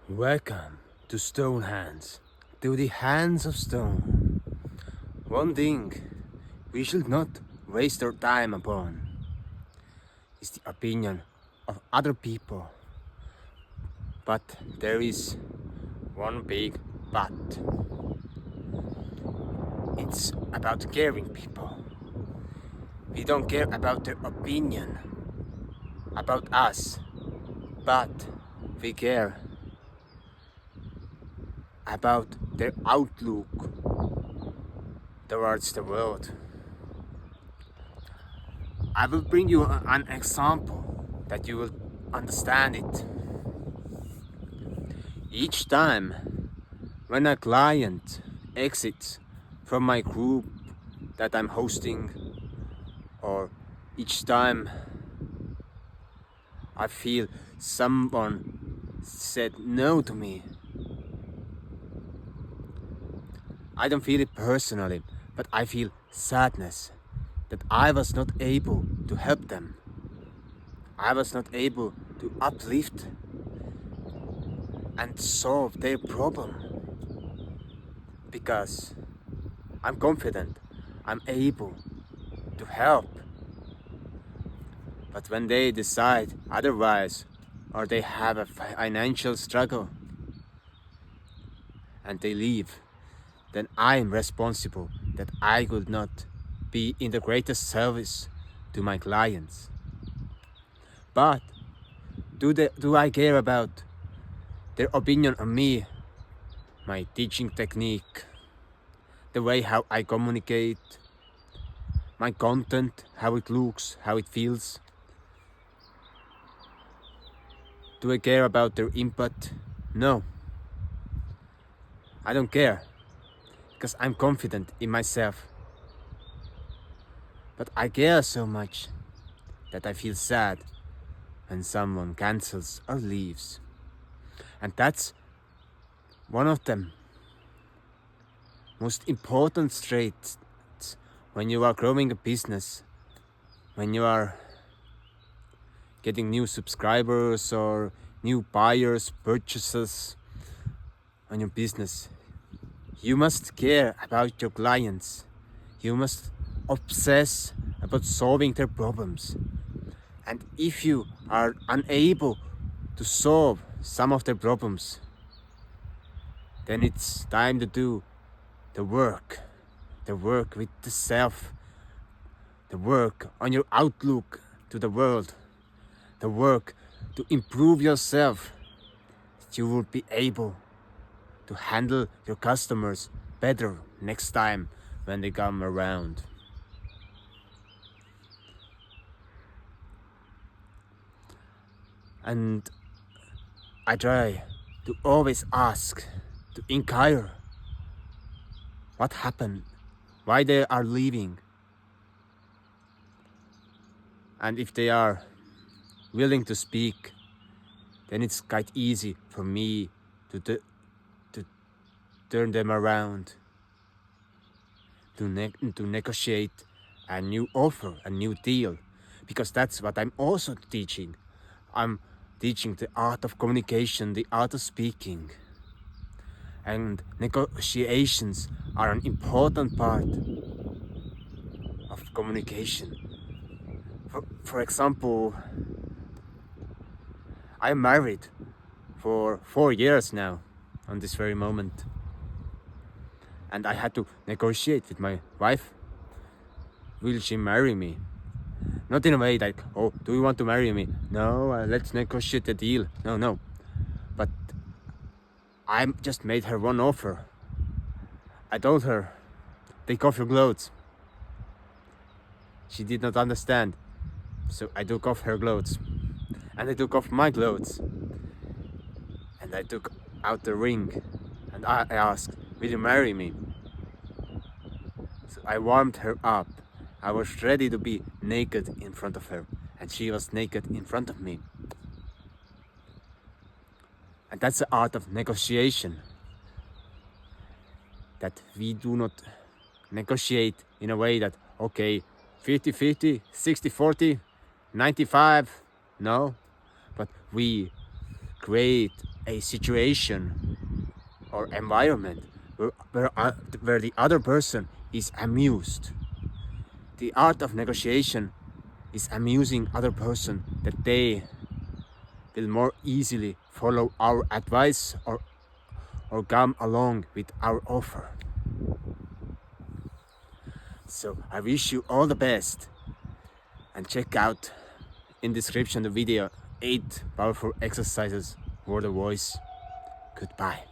Welcome to Stone Hands, to the hands of stone. One thing we should not waste our time upon is the opinion of other people. But there is one big but. It's about caring people. We don't care about their opinion about us, but we care about their outlook towards the world. I will bring you an example that you will understand it. Each time when a client exits from my group that I'm hosting, or each time I feel someone said no to me, I don't feel it personally, but I feel sadness that I was not able to help them. I was not able to uplift and solve their problem, because I'm confident I'm able to help. But when they decide otherwise, or they have a financial struggle and they leave, then I am responsible that I could not be in the greatest service to my clients. But do I care about their opinion on me, my teaching technique, the way how I communicate, my content, how it looks, how it feels? Do I care about their input? No. I don't care, because I'm confident in myself. But I care so much that I feel sad when someone cancels or leaves. And that's one of the most important traits when you are growing a business, when you are getting new subscribers or new buyers, purchasers on your business. You must care about your clients. You must obsess about solving their problems. And if you are unable to solve some of their problems, then it's time to do the work with the self, the work on your outlook to the world, the work to improve yourself, that you will be able to handle your customers better next time when they come around. And I try to always ask, to inquire what happened, why they are leaving. And if they are willing to speak, then it's quite easy for me to turn them around, to negotiate a new offer, a new deal, because that's what I'm also teaching. I'm teaching the art of communication, the art of speaking. And negotiations are an important part of communication. For example, I'm married for 4 years now on this very moment. And I had to negotiate with my wife. Will she marry me? Not in a way like, oh, do you want to marry me? No, let's negotiate a deal. No. But I just made her one offer. I told her, take off your clothes. She did not understand. So I took off her clothes. And I took off my clothes. And I took out the ring. And I asked, will you marry me? So I warmed her up. I was ready to be naked in front of her. And she was naked in front of me. And that's the art of negotiation. That we do not negotiate in a way that, okay, 50-50, 60-40, 95, no. But we create a situation or environment where the other person is amused. The art of negotiation is amusing other person that they will more easily follow our advice or come along with our offer. So I wish you all the best, and check out in description the video 8 powerful exercises for the voice. Goodbye.